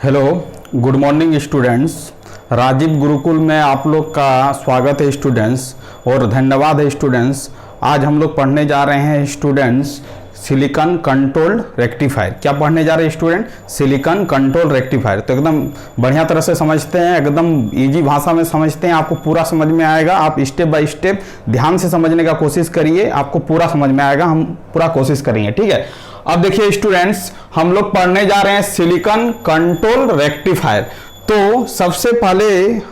Hello, good morning students. Rajiv Gurukul में आप लोग का स्वागत है स्टूडेंट्स, और धन्यवाद है स्टूडेंट्स। आज हम लोग पढ़ने जा रहे हैं स्टूडेंट्स सिलिकॉन कंट्रोल्ड रेक्टिफायर। क्या पढ़ने जा रहे हैं स्टूडेंट? Silicon control rectifier. तो एकदम बढ़िया तरह से समझते हैं, एकदम इजी भाषा में समझते हैं, आपको पूरा समझ में आएगा। आप स्टेप बाय स्टेप ध्यान से समझने का कोशिश करिए, आपको पूरा समझ में आएगा। हम पूरा कोशिश करेंगे, ठीक है। अब देखिए स्टूडेंट्स, हम लोग पढ़ने जा रहे हैं सिलिकॉन कंट्रोल रेक्टिफायर। तो सबसे पहले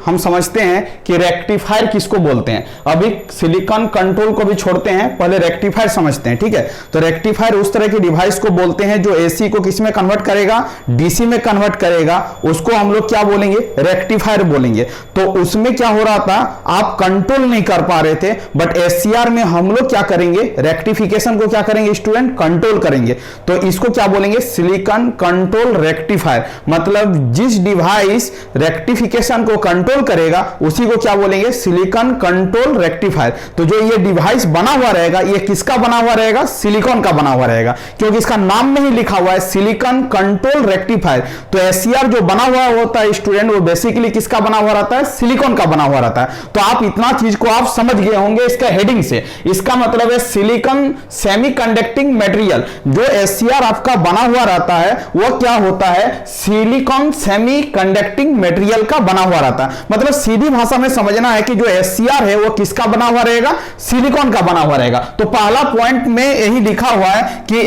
हम समझते हैं कि रेक्टिफायर किसको बोलते हैं। अभी सिलिकॉन कंट्रोल को भी छोड़ते हैं, पहले रेक्टिफायर समझते हैं, ठीक है। तो रेक्टिफायर उस तरह की डिवाइस को बोलते हैं जो एसी को किस में कन्वर्ट करेगा, डीसी में कन्वर्ट करेगा। उसको हम लोग क्या बोलेंगे? रेक्टिफायर बोलेंगे। तो उसमें क्या हो रहा था, आप कंट्रोल नहीं कर पा रहे थे, बट एससीआर में हम लोग क्या करेंगे? रेक्टिफिकेशन को क्या करेंगे स्टूडेंट? कंट्रोल करेंगे। तो इसको क्या बोलेंगे? Silicon control rectifier. मतलब जिस डिवाइस रेक्टिफिकेशन को कंट्रोल करेगा उसी को क्या बोलेंगे? Silicon control rectifier. तो जो ये डिवाइस बना हुआ रहेगा, ये किसका बना हुआ रहेगा? सिलिकॉन का बना हुआ रहेगा, क्योंकि इसका नाम में ही लिखा हुआ है सिलिकॉन कंट्रोल रेक्टिफायर। तो एससीआर जो बना हुआ होता है स्टूडेंट, वो बेसिकली किसका बना हुआ रहता है? सिलिकॉन का बना हुआ रहता है। तो आप इतना चीज को आप समझ गए होंगे इसका हेडिंग से। इसका मतलब है सिलिकॉन सेमी कंडक्टिंग मटेरियल। जो एससीआर आपका बना हुआ रहता है वो क्या होता है? सिलिकॉन सेमी कंडक्टिंग मटेरियल का बना हुआ रहता है। मतलब सीधी भाषा में समझना है कि जो एससीआर है वो किसका बना हुआ रहेगा? सिलिकॉन का बना हुआ रहेगा। तो पहला पॉइंट में यही लिखा हुआ है कि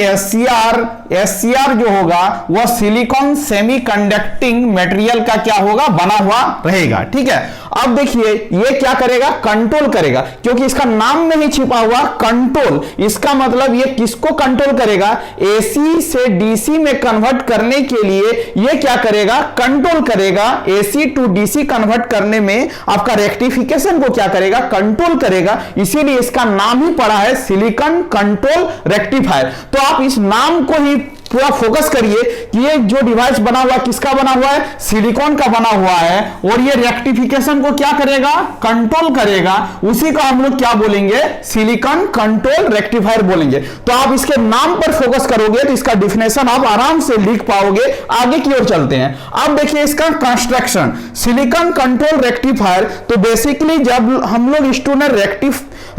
एससीआर जो होगा वह सिलिकॉन सेमी कंडक्टिंग मटेरियल का क्या होगा? बना हुआ रहेगा, ठीक है। अब देखिए ये क्या करेगा? कंट्रोल करेगा, क्योंकि इसका नाम में ही छिपा हुआ कंट्रोल। इसका मतलब ये किसको कंट्रोल करेगा? एसी से डीसी में कन्वर्ट करने के लिए ये क्या करेगा? कंट्रोल करेगा। एसी टू डीसी कन्वर्ट करने में आपका रेक्टिफिकेशन को क्या करेगा? कंट्रोल करेगा। इसीलिए इसका नाम ही पड़ा है सिलिकॉन कंट्रोल रेक्टिफायर। तो आप इस नाम को ही पूरा फोकस करिए कि ये जो डिवाइस बना हुआ है किसका बना हुआ है? सिलिकॉन का बना हुआ है, और ये रेक्टिफिकेशन को क्या करेगा? कंट्रोल करेगा। उसी को हम लोग क्या बोलेंगे? सिलिकॉन कंट्रोल रेक्टिफायर बोलेंगे। तो आप इसके नाम पर फोकस करोगे तो इसका डिफिनेशन आप आराम से लिख पाओगे। आगे की ओर चलते हैं। अब देखिए इसका कंस्ट्रक्शन। सिलिकॉन कंट्रोल रेक्टिफायर, तो बेसिकली जब हम लोग स्टूडेंट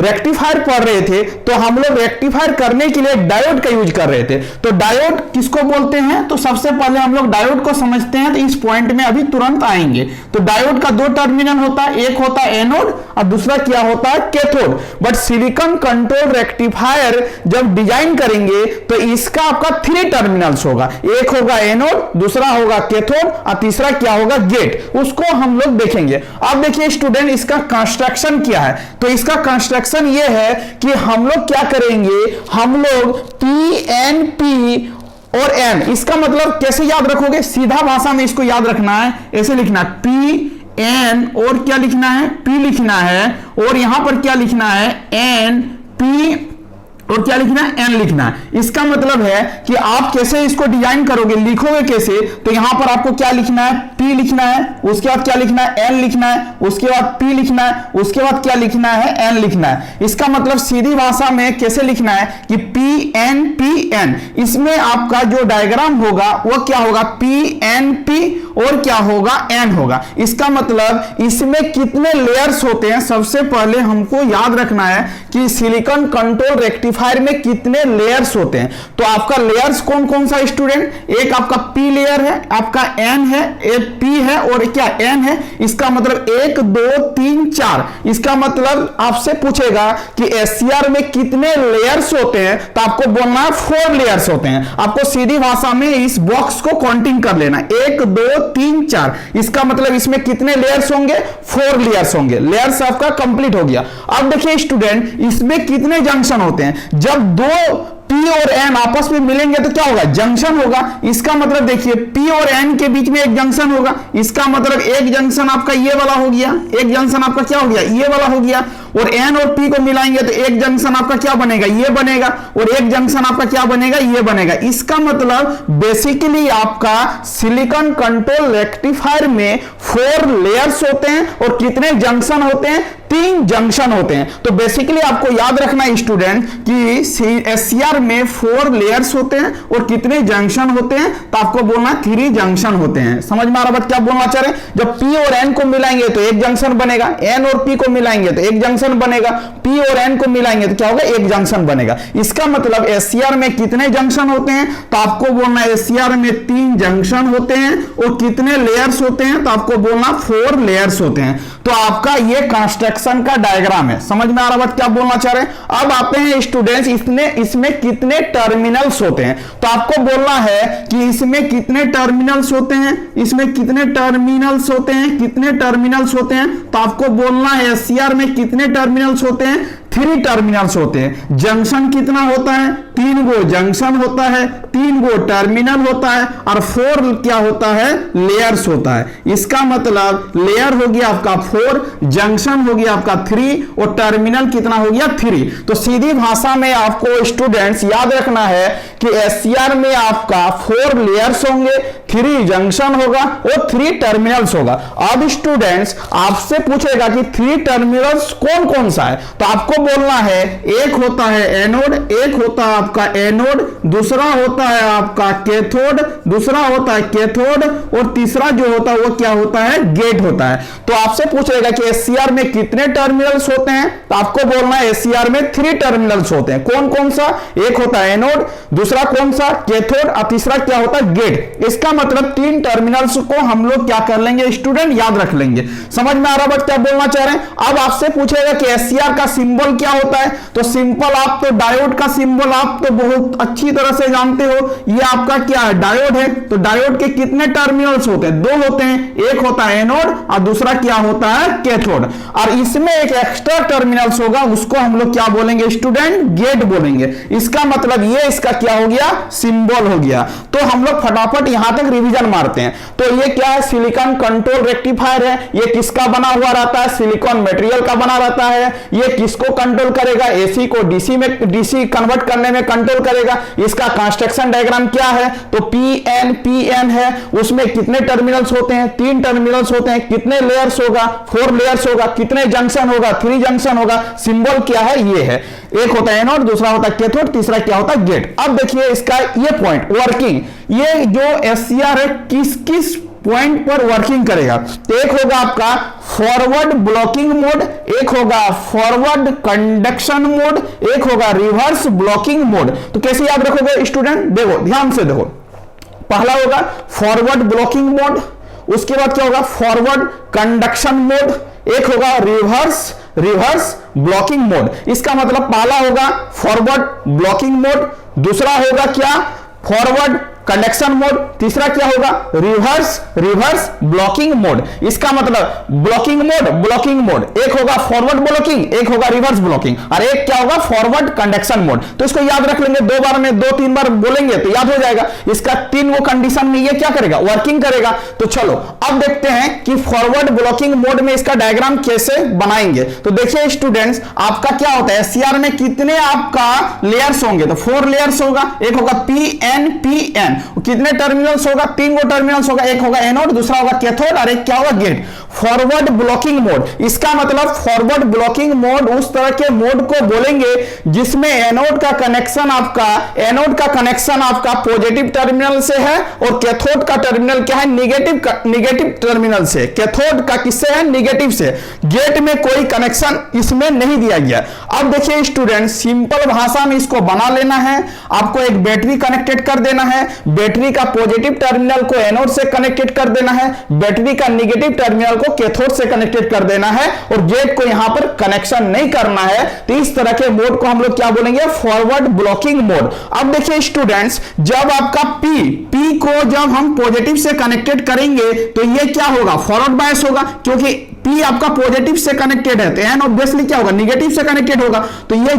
रेक्टिफायर पढ़ रहे थे तो हम लोग रेक्टिफायर करने के लिए डायोड का यूज कर रहे थे। तो डायोड किसको बोलते हैं? तो सबसे पहले हम लोग डायोड को समझते हैं। तो इस पॉइंट में अभी तुरंत आएंगे। तो डायोड का दो टर्मिनल होता है, एक होता है एनोड और दूसरा क्या होता है? Cathode. But silicon control rectifier जब डिजाइन करेंगे तो इसका आपका 3 टर्मिनल्स होगा। एक होगा एनोड, दूसरा होगा कैथोड और तीसरा क्या होगा? गेट। उसको हम लोग देखेंगे। अब देखिए स्टूडेंट, इसका कंस्ट्रक्शन क्या है? तो इसका कंस्ट्रक्शन ये है कि हम लोग क्या करेंगे? हम लोग पी और एन, इसका मतलब कैसे याद रखोगे? सीधा भाषा में इसको याद रखना है, ऐसे लिखना है पी एन, और क्या लिखना है? पी लिखना है, और यहां पर क्या लिखना है? एन पी, और क्या लिखना है? एन लिखना है। इसका मतलब है कि आप कैसे इसको डिजाइन करोगे, लिखोगे कैसे? तो यहां पर आपको क्या लिखना है? पी लिखना है, उसके बाद क्या लिखना है? एन लिखना है, उसके बाद पी लिखना है, उसके बाद क्या लिखना है? एन लिखना है। इसका मतलब सीधी भाषा में कैसे लिखना है कि पी एन। इसमें आपका जो डायग्राम होगा वो क्या होगा? पी एन पी और क्या होगा? एन होगा। इसका मतलब इसमें कितने लेयर्स होते हैं? सबसे पहले हमको याद रखना है कि सिलिकॉन कंट्रोल रेक्टिफायर में कितने लेयर्स होते हैं। तो आपका लेयर्स कौन कौन सा स्टूडेंट? एक आपका पी लेयर है, आपका एन है, एक पी है और क्या? एन है। इसका मतलब 1 2 3 4। इसका मतलब आपसे पूछेगा कि एससीआर में कितने लेयर्स होते हैं, तो आपको बोलना है 4 लेयर्स होते हैं। आपको सीधी भाषा में इस बॉक्स को काउंटिंग कर लेना, 1 2 3 4। इसका मतलब इसमें कितने लेयर्स होंगे? 4 लेयर्स होंगे। लेयर्स आपका कंप्लीट हो गया। अब देखिए स्टूडेंट, इसमें कितने जंक्शन होते हैं? जब दो पी और एन आपस में मिलेंगे तो क्या होगा? जंक्शन होगा। इसका मतलब देखिए पी और एन के बीच में एक जंक्शन होगा। इसका मतलब एक जंक्शन आपका ये वाला हो गया, एक जंक्शन आपका क्या हो गया? ये वाला हो गया। और N और P को मिलाएंगे तो एक जंक्शन आपका क्या बनेगा, ये बनेगा, और एक जंक्शन आपका क्या बनेगा, ये बनेगा। इसका मतलब बेसिकली आपका सिलिकॉन कंट्रोल रेक्टिफायर में 4 लेयर्स होते हैं और कितने जंक्शन होते हैं, 3 जंक्शन होते हैं। तो बेसिकली आपको याद रखना है स्टूडेंट कि SCR में 4 लेयर्स होते हैं और कितने जंक्शन होते हैं, तो आपको बोलना 3 जंक्शन होते हैं। समझ में आ रहा बात क्या बोलना चाह रहे हैं? जब P और N को मिलाएंगे तो एक जंक्शन बनेगा, N और P को मिलाएंगे तो एक जंक्शन बनेगा, P और N को मिलाएंगे तो क्या होगा, एक जंक्शन बनेगा। इसका मतलब SCR में कितने जंक्शन होते हैं, तो आपको बोलना है SCR में 3 जंक्शन होते हैं और कितने लेयर्स होते हैं, तो आपको बोलना 4 लेयर्स होते हैं। तो आपका ये कंस्ट्रक्शन का डायग्राम है। समझ में आ रहा बात क्या बोलना चाह रहे हैं? अब आते हैं स्टूडेंट्स, इसमें कितने टर्मिनल्स होते हैं, तो आपको बोलना है कि इसमें कितने टर्मिनल्स होते हैं, इसमें कितने टर्मिनल्स होते हैं, कितने टर्मिनल्स होते हैं, तो आपको बोलना है SCR में कितने टर्मिनल्स होते हैं, 3 टर्मिनल्स होते हैं। जंक्शन कितना होता है, 3 गो जंक्शन होता है, 3 गो टर्मिनल होता है, और 4 क्या होता है, लेयर्स होता है। इसका मतलब लेयर हो गया आपका 4, जंक्शन हो गया आपका 3 और टर्मिनल कितना हो गया, 3। तो सीधी भाषा में आपको स्टूडेंट्स याद रखना है कि SCR में आपका 4 लेयर्स होंगे, 3 जंक्शन होगा और 3 टर्मिनल्स होगा। अब स्टूडेंट्स आपसे पूछेगा कि 3 टर्मिनल्स कौन कौन सा है, तो आपको बोलना है एक होता है एनोड, एक होता है आपका एनोड, दूसरा होता है आपका कैथोड, दूसरा होता है कैथोड, और तीसरा जो होता है वो क्या होता है, गेट होता है। तो आपसे पूछेगा कि SCR में कितने टर्मिनल्स होते हैं, तो आपको बोलना है SCR में 3 टर्मिनल्स होते हैं। कौन कौन सा, एक होता है एनोड, दूसरा कौन सा, कैथोड, और तीसरा क्या होता है, गेट। इसका मतलब 3 टर्मिनल्स को हम लोग क्या कर लेंगे स्टूडेंट, याद रख लेंगे। समझ में आ रहा बात क्या बोलना चाह रहे हैं? अब आपसे पूछेगा कि SCR का सिंबल क्या होता है, तो सिंपल आप तो डायोड का सिंबल आप तो बहुत अच्छी तरह से जानते हो। ये आपका क्या है, डायोड है। तो डायोड के कितने टर्मिनल्स होते हैं, 2 होते हैं, एक होता है एनोड और दूसरा क्या होता है, कैथोड। और इसमें एक एक्स्ट्रा टर्मिनल्स होगा, उसको हम लोग क्या बोलेंगे स्टूडेंट, गेट बोलेंगे। इसका मतलब ये इसका क्या हो गया, सिंबल हो गया। तो हम लोग फटाफट यहां तक रिवीजन मारते हैं। तो ये क्या है, सिलिकॉन कंट्रोल रेक्टिफायर है। ये किसका बना हुआ रहता है, सिलिकॉन मटेरियल का बना रहता है। ये किसको कंट्रोल करेगा, एसी को डीसी कन्वर्ट करने में कंट्रोल करेगा। इसका कंस्ट्रक्शन डायग्राम क्या है, तो पीएन है। उसमें कितने टर्मिनल्स होते हैं, 3 टर्मिनल्स होते हैं। कितने लेयर्स होगा, 4 लेयर्स होगा। कितने जंक्शन होगा, 3 जंक्शन होगा। सिंबल क्या है, ये है। एक होता है एनोड, दूसरा होता है कैथोड, तीसरा क्या होता है, गेट। अब देखिए इसका ये पॉइंट वर्किंग, ये जो SCR है किस किस पॉइंट पर वर्किंग करेगा। तो एक होगा आपका फॉरवर्ड ब्लॉकिंग मोड, एक होगा फॉरवर्ड कंडक्शन मोड, एक होगा रिवर्स ब्लॉकिंग मोड। तो कैसे याद रखोगे स्टूडेंट, देखो ध्यान से देखो। पहला होगा फॉरवर्ड ब्लॉकिंग मोड, उसके बाद क्या होगा, फॉरवर्ड कंडक्शन मोड, एक होगा रिवर्स ब्लॉकिंग मोड। इसका मतलब पहला होगा फॉरवर्ड ब्लॉकिंग मोड, दूसरा होगा क्या, फॉरवर्ड कंडक्शन मोड, तीसरा क्या होगा, रिवर्स ब्लॉकिंग मोड। इसका मतलब ब्लॉकिंग मोड एक होगा फॉरवर्ड ब्लॉकिंग, एक होगा रिवर्स ब्लॉकिंग, और एक क्या होगा, फॉरवर्ड कंडक्शन मोड। तो इसको याद रख लेंगे, 2 बार में 2-3 बार बोलेंगे तो याद हो जाएगा। इसका 3 वो कंडीशन में ये क्या करेगा, वर्किंग करेगा। तो चलो अब देखते हैं कि फॉरवर्ड ब्लॉकिंग मोड में इसका डायग्राम कैसे बनाएंगे। तो देखिए स्टूडेंट्स, आपका क्या होता है, SCR में कितने आपका लेयर्स होंगे, तो 4 लेयर्स होगा। एक होगा पीएन, कितने टर्मिनल्स होगा, 3 गो टर्मिनल्स होगा। एक होगा एनोड, दूसरा होगा कैथोड, और एक क्या होगा, गेट। फॉरवर्ड ब्लॉकिंग मोड, इसका मतलब फॉरवर्ड ब्लॉकिंग मोड उस तरह के मोड को बोलेंगे जिसमें एनोड का कनेक्शन आपका पॉजिटिव टर्मिनल से है और कैथोड का टर्मिनल क्या है, निगेटिव टर्मिनल से। कैथोड का किससे है, निगेटिव से। गेट में कोई कनेक्शन इसमें नहीं दिया गया। अब देखिए स्टूडेंट, सिंपल भाषा में इसको बना लेना है। आपको एक बैटरी कनेक्टेड कर देना है, बैटरी का पॉजिटिव टर्मिनल को एनोड से कनेक्टेड कर देना है, बैटरी का नेगेटिव टर्मिनल को कैथोड से कनेक्टेड कर देना है, और गेट को यहां पर कनेक्शन नहीं करना है। तो इस तरह के मोड को हम लोग क्या बोलेंगे, फॉरवर्ड ब्लॉकिंग मोड। अब देखिए स्टूडेंट्स, जब आपका P को जब हम पॉजिटिव से कनेक्टेड करेंगे तो ये क्या होगा, फॉरवर्ड बायस होगा, क्योंकि P आपका पॉजिटिव से कनेक्टेड है तो N ऑब्वियसली क्या होगा, निगेटिव से कनेक्टेड होगा, तो ये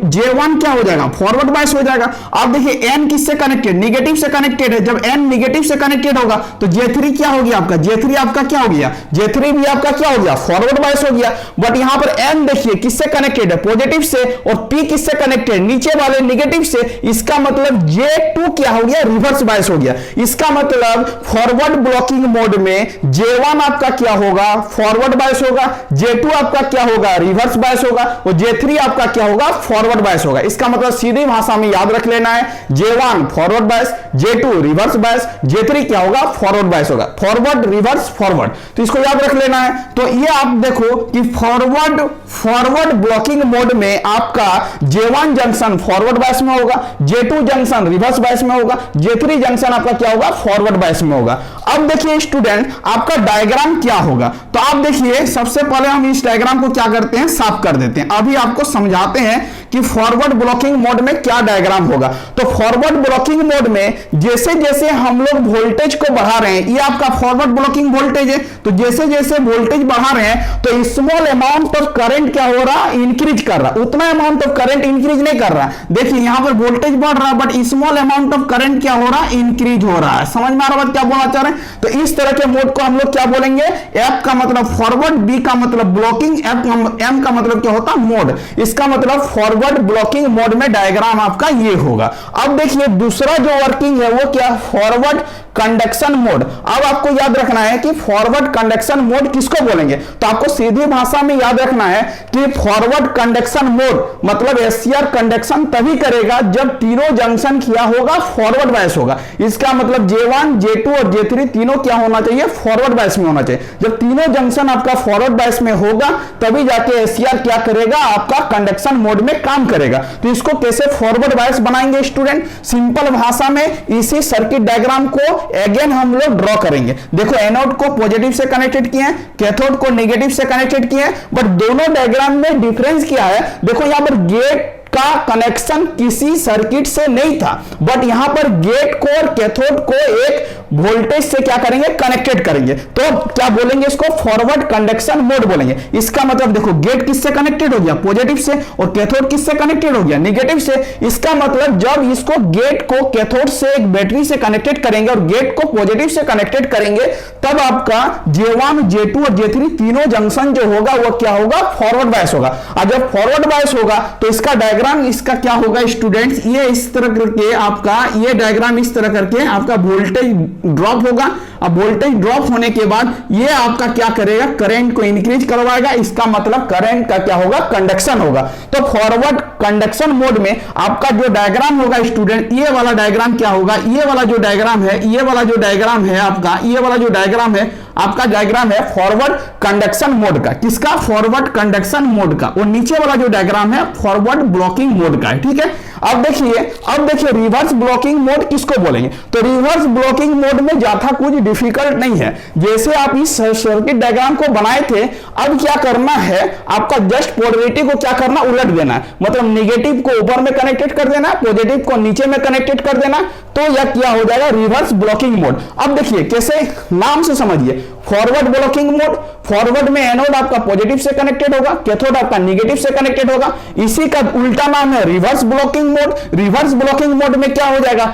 J1 क्या हो जाएगा, फॉरवर्ड बायस हो जाएगा। अब देखिए N किससे कनेक्टेड, निगेटिव से कनेक्टेड है, जब N निगेटिव से कनेक्टेड होगा तो J3 क्या हो गया आपका, J3 आपका क्या हो गया, J3 भी आपका क्या हो गया, फॉरवर्ड बायस हो गया। बट यहां पर N देखिए किससे कनेक्टेड है, पॉजिटिव से, और P किससे कनेक्टेड, नीचे वाले निगेटिव से, इसका मतलब J2 क्या हो गया, रिवर्स बायस हो गया। इसका मतलब फॉरवर्ड ब्लॉकिंग मोड में J1 आपका क्या होगा, फॉरवर्ड बायस होगा, J2 आपका क्या होगा, रिवर्स बायस होगा, और J3 आपका क्या होगा, फॉरवर्ड बायस होगा। इसका मतलब सीधी भाषा में याद रख लेना है, J1 forward bias, J2 reverse bias, J3 क्या होगा, फॉरवर्ड बायस होगा, फॉरवर्ड रिवर्स फॉरवर्ड, तो इसको याद रख लेना है। तो ये आप देखो कि फॉरवर्ड ब्लॉकिंग मोड में आपका J1 जंक्शन फॉरवर्ड बायस में होगा, J2 जंक्शन रिवर्स बायस में होगा, J3 जंक्शन आपका क्या होगा, फॉरवर्ड बायस में होगा। अब देखिए स्टूडेंट आपका डायग्राम क्या होगा, तो आप देखिए सबसे पहले हम इस डायग्राम को क्या करते हैं, साफ कर देते हैं। अभी आपको समझाते हैं कि फॉरवर्ड ब्लॉकिंग मोड में क्या डायग्राम होगा। तो फॉरवर्ड ब्लॉकिंग मोड में जैसे जैसे हम लोग वोल्टेज को बढ़ा रहे हैं, ये आपका फॉरवर्ड ब्लॉकिंग वोल्टेज है, तो जैसे जैसे वोल्टेज बढ़ा रहे हैं तो स्मॉल अमाउंट ऑफ करंट क्या हो रहा, इंक्रीज कर रहा, उतना अमाउंट ऑफ करंट इंक्रीज नहीं कर रहा। देखिए यहां पर वोल्टेज बढ़ रहा है but small amount of current क्या हो रहा, इंक्रीज हो रहा है। समझ में आ रहा है क्या बोलना चाह रहे हैं? तो इस तरह के मोड को हम लोग क्या बोलेंगे, F का मतलब फॉरवर्ड, B का मतलब ब्लॉकिंग, M का मतलब क्या होता है, मोड। इसका मतलब फॉरवर्ड ब्लॉकिंग मोड में डायग्राम आपका ये होगा। अब देखिए दूसरा जो वर्किंग है वो क्या, फॉरवर्ड कंडक्शन मोड। अब आपको याद रखना है कि फॉरवर्ड कंडक्शन मोड किसको बोलेंगे, तो आपको सीधी भाषा में याद रखना है कि फॉरवर्ड कंडक्शन मोड मतलब एससीआर कंडक्शन तभी करेगा जब तीनों जंक्शन क्या होगा, फॉरवर्ड बायस होगा। इसका मतलब J1 J2 और J3 तीनों क्या होना चाहिए, फॉरवर्ड बायस में होना चाहिए। जब तीनों जंक्शन आपका फॉरवर्ड बायस में होगा तभी जाके एससीआर क्या करेगा, आपका कंडक्शन मोड में काम करेगा। तो इसको कैसे फॉरवर्ड बायस बनाएंगे स्टूडेंट, सिंपल भाषा में इसी सर्किट डायग्राम को अगेन हम लोग ड्रॉ करेंगे। देखो एनोड को पॉजिटिव से कनेक्टेड किए हैं, कैथोड को नेगेटिव से कनेक्टेड किए हैं, बट दोनों डायग्राम में डिफरेंस क्या है, देखो यहां पर गेट का कनेक्शन किसी सर्किट से नहीं था, बट यहां पर गेट को और कैथोड को एक वोल्टेज से क्या करेंगे, कनेक्टेड करेंगे। तो क्या बोलेंगे इसको, फॉरवर्ड कंडक्शन मोड बोलेंगे। इसका मतलब देखो गेट किससे कनेक्टेड हो गया, पॉजिटिव से, और कैथोड किससे कनेक्टेड हो गया, नेगेटिव से। इसका मतलब जब इसको गेट को कैथोड से एक बैटरी से कनेक्टेड करेंगे और गेट को पॉजिटिव से कनेक्टेड करेंगे तब आपका J1 J2 और J3 तीनों जंक्शन जो होगा वो क्या होगा, फॉरवर्ड बायस होगा। और जब फॉरवर्ड बायस होगा तो इसका डायग्राम इसका क्या होगा स्टूडेंट्स, ये इस तरह करके आपका ये डायग्राम इस तरह करके आपका वोल्टेज ड्रॉप होगा। अब वोल्टेज ड्रॉप होने के बाद ये आपका क्या करेगा, करंट को इंक्रीज करवाएगा। इसका मतलब करंट का क्या होगा, कंडक्शन होगा। तो फॉरवर्ड कंडक्शन मोड में आपका जो डायग्राम होगा स्टूडेंट, ये वाला डायग्राम क्या होगा, ये वाला जो डायग्राम है, ये वाला जो डायग्राम है आपका, ये वाला जो डायग्राम है आपका डायग्राम है फॉरवर्ड कंडक्शन मोड का। किसका, फॉरवर्ड कंडक्शन मोड का। और नीचे वाला जो डायग्राम है फॉरवर्ड ब्लॉकिंग मोड का है, ठीक है। अब देखिए रिवर्स ब्लॉकिंग मोड किसको बोलेंगे, तो रिवर्स ब्लॉकिंग मोड में ज्यादा कुछ डिफिकल्ट नहीं है। जैसे आप इस सर्किट डायग्राम को बनाए थे, अब क्या करना है आपका, जस्ट पोलरिटी को क्या करना, उलट देना है। मतलब नेगेटिव को ऊपर में कनेक्टेड कर देना, पॉजिटिव को नीचे में कनेक्टेड कर देना, तो यह क्या हो जाएगा, रिवर्स ब्लॉकिंग मोड। अब देखिए कैसे, नाम से समझिए, फॉरवर्ड ब्लॉकिंग मोड, फॉरवर्ड में एनोड आपका पॉजिटिव से कनेक्टेड होगा, कैथोड आपका नेगेटिव से कनेक्टेड होगा। इसी का उल्टा नाम है reverse blocking mode. Reverse blocking mode में क्या हो जाएगा,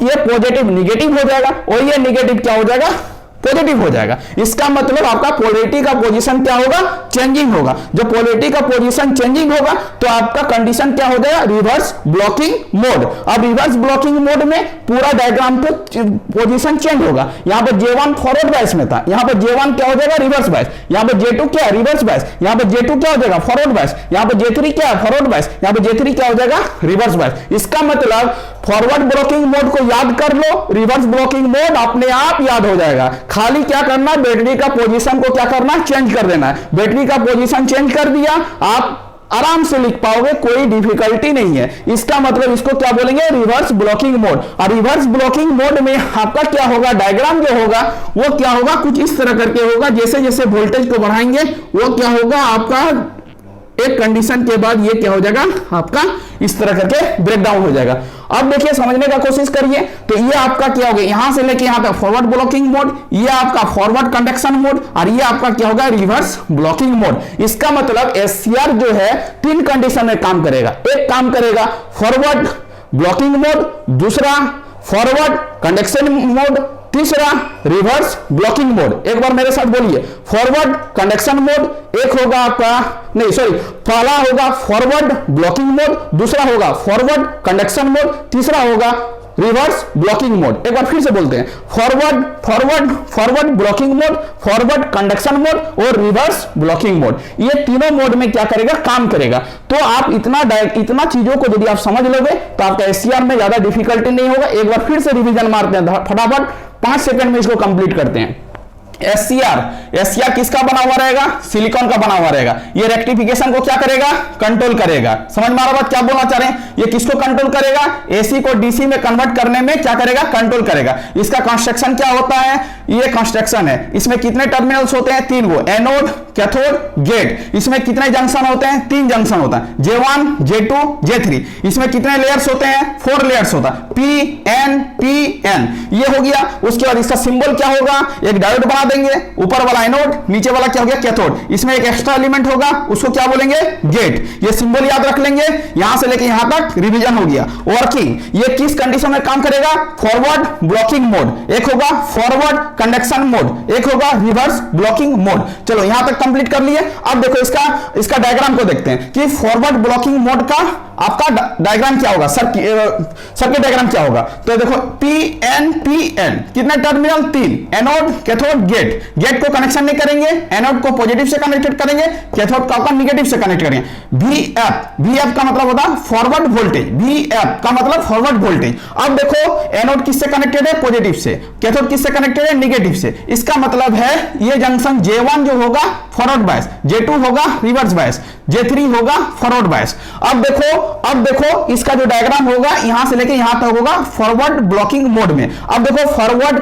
ये पॉजिटिव निगेटिव हो जाएगा और ये निगेटिव क्या हो जाएगा, पॉजिटिव हो जाएगा। इसका मतलब आपका पोलैरिटी का पोजीशन क्या होगा, चेंजिंग होगा। जब पोलैरिटी का पोजीशन चेंजिंग होगा तो आपका कंडीशन क्या हो जाएगा, रिवर्स ब्लॉकिंग मोड। अब रिवर्स ब्लॉकिंग मोड में पूरा डायग्राम पे पोजीशन चेंज होगा। यहां पर J1 फॉरवर्ड बायस में था, यहां पर J1 क्या हो जाएगा, रिवर्स बायस। यहां पर J2 क्या है, रिवर्स बायस। यहां पर J2 क्या हो जाएगा, फॉरवर्ड बायस। यहां पर J3 क्या है, फॉरवर्ड बायस। यहां पर J3 क्या हो जाएगा, रिवर्स बायस। इसका मतलब फॉरवर्ड ब्लॉकिंग मोड को याद कर लो, रिवर्स ब्लॉकिंग मोड अपने आप याद हो जाएगा। खाली क्या करना, बैटरी का पोजीशन को क्या करना, चेंज कर देना है। बैटरी का पोजीशन चेंज कर दिया, आप आराम से लिख पाओगे, कोई डिफिकल्टी नहीं है। इसका मतलब इसको क्या बोलेंगे, रिवर्स ब्लॉकिंग मोड। और रिवर्स ब्लॉकिंग मोड में आपका क्या होगा, डायग्राम जो होगा वो क्या होगा, कुछ इस तरह करके होगा। जैसे जैसे वोल्टेज को बढ़ाएंगे वो क्या होगा, आपका एक कंडीशन के बाद ये क्या हो जाएगा आपका इस तरह करके ब्रेक डाउन हो जाएगा। अब देखिए समझने का कोशिश करिए, तो ये आपका क्या हो गया, यहां से लेके यहां तक फॉरवर्ड ब्लॉकिंग मोड, ये आपका फॉरवर्ड कंडक्शन मोड, और ये आपका क्या होगा रिवर्स ब्लॉकिंग मोड। इसका मतलब एससीआर जो है 3 कंडीशन में काम करेगा। एक काम करेगा फॉरवर्ड ब्लॉकिंग मोड, दूसरा फॉरवर्ड कंडक्शन मोड, तीसरा रिवर्स ब्लॉकिंग मोड। एक बार मेरे साथ बोलिए, फॉरवर्ड कंडक्शन मोड एक होगा आपका, नहीं सॉरी, पहला होगा फॉरवर्ड ब्लॉकिंग मोड, दूसरा होगा फॉरवर्ड कंडक्शन मोड, तीसरा होगा रिवर्स ब्लॉकिंग मोड। एक बार फिर से बोलते हैं, forward forward forward blocking mode, forward conduction mode और रिवर्स ब्लॉकिंग मोड। ये तीनों मोड में क्या करेगा, काम करेगा। तो आप इतना चीजों को यदि आप समझ लोगे तो आपका एससीआर में ज्यादा डिफिकल्टी नहीं होगा। एक बार फिर से रिवीजन मारते हैं फटाफट, 5 सेकंड में इसको कंप्लीट करते हैं। एससीआर किसका बना हुआ रहेगा, सिलिकॉन का बना हुआ रहेगा। ये रेक्टिफिकेशन को क्या करेगा, कंट्रोल करेगा। समझ में आ रहा है क्या बोलना चाह रहे हैं, ये किसको कंट्रोल करेगा, एसी को डीसी में कन्वर्ट करने में क्या करेगा, कंट्रोल करेगा। इसका कंस्ट्रक्शन क्या होता है, ये कंस्ट्रक्शन है। इसमें कितने टर्मिनल्स होते हैं, 3 गो, एनोड कैथोड गेट। इसमें कितने जंक्शन होते हैं, 3 जंक्शन होता है, J1 J2 J3। इसमें कितने लेयर्स होते हैं, 4 लेयर्स होता है, PN ये हो गया। उसके बाद इसका सिंबल क्या होगा, एक डायोड बना देंगे, ऊपर वाला एनोड, नीचे वाला क्या हो गया कैथोड। इसमें एक एक्स्ट्रा एलिमेंट होगा, उसको क्या बोलेंगे, गेट। ये सिंबल याद रख लेंगे, यहां से लेके यहां तक रिवीजन हो गया। वर्किंग ये किस कंडीशन में काम करेगा, फॉरवर्ड ब्लॉकिंग मोड, एक होगा फॉरवर्ड कंडक्शन मोड, एक होगा रिवर्स ब्लॉकिंग मोड। चलो यहां तक कंप्लीट कर लिए। अब देखो इसका डायग्राम को देखते हैं कि फॉरवर्ड ब्लॉकिंग मोड का आपका डायग्राम क्या होगा, सर्किट डायग्राम क्या होगा। तो देखो PN कितने टर्मिनल, 3, एनोड कैथोड गेट को कनेक्शन नहीं करेंगे, एनोड को पॉजिटिव से कनेक्टेड करेंगे, कैथोड को निगेटिव से कनेक्ट करेंगे। VF का मतलब होता है फॉरवर्ड वोल्टेज, VF का मतलब फॉरवर्ड वोल्टेज। अब देखो एनोड किससे कनेक्टेड है, पॉजिटिव से, कैथोड किससे कनेक्टेड है, निगेटिव से। इसका मतलब है ये जंक्शन J1 जो होगा फॉरवर्ड बायस, J2 होगा रिवर्स बायस, J3 होगा फॉरवर्ड बायस। अब देखो इसका जो डायग्राम होगा यहां से लेके यहां तक होगा फॉरवर्ड ब्लॉकिंग मोड में। अब देखो फॉरवर्ड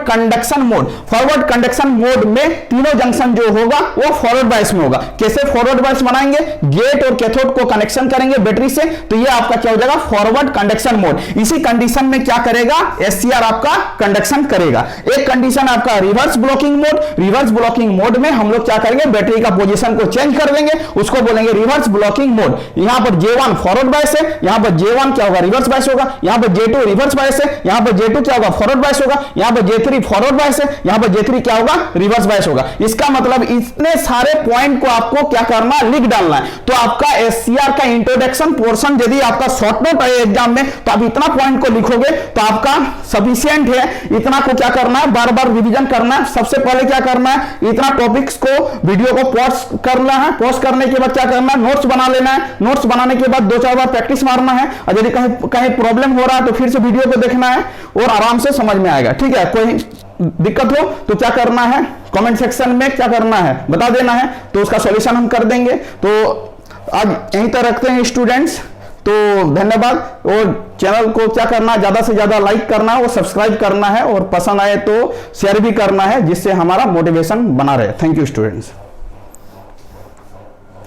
कंडक्शन मोड में तीनों जंक्शन जो होगा वो फॉरवर्ड बायस में होगा। कैसे फॉरवर्ड बायस बनाएंगे, गेट और कैथोड को कनेक्शन करेंगे बैटरी से, तो ये आपका क्या हो जाएगा, फॉरवर्ड कंडक्शन मोड। इसी कंडीशन में क्या करेगा, एससीआर आपका कंडक्शन करेगा। एक कंडीशन आपका रिवर्स ब्लॉकिंग मोड में हम लोग क्या करेंगे, बैटरी का पोजीशन को चेंज कर देंगे, उसको बोलेंगे रिवर्स ब्लॉकिंग मोड। यहां पर J1 फॉरवर्ड बायस है, यहां पर J1 क्या होगा, रिवर्स बायस होगा। यहां पर J2 रिवर्स बायस है, यहां पर J2 क्या होगा, फॉरवर्ड बायस होगा। यहां पर J3 फॉरवर्ड बायस है, यहां पर J3 क्या होगा, रिवर्स बायस होगा। इसका मतलब इतने सारे पॉइंट को आपको क्या करना, लिख डालना है। तो आपका एससीआर का इंट्रोडक्शन पोर्शन यदि आपका शॉर्ट नोट है एग्जाम में, तो आप इतना पॉइंट को लिखोगे तो आपका सफिशिएंट है। इतना को क्या करना है, बार बार रिवीजन करना है। सबसे पहले क्या करना है, इतना टॉपिक्स को वीडियो को पॉज करना है, पॉज करने के बाद क्या करना है, नोट्स बना लेना है। नोट्स बनाने के बाद 2-4 बार प्रैक्टिस मारना है, और यदि कहीं प्रॉब्लम हो रहा है तो फिर से वीडियो को देखना है और आराम से समझ में आएगा। ठीक है, कोई दिक्कत हो तो क्या करना है, कमेंट सेक्शन में क्या करना है बता देना है, तो उसका सॉल्यूशन हम कर देंगे। तो आज यहीं तक रखते हैं स्टूडेंट्स, तो धन्यवाद। और चैनल को क्या करना है, ज्यादा से ज्यादा लाइक करना है और सब्सक्राइब करना है, और पसंद आए तो शेयर भी करना है, जिससे हमारा मोटिवेशन बना रहे। Thank you students.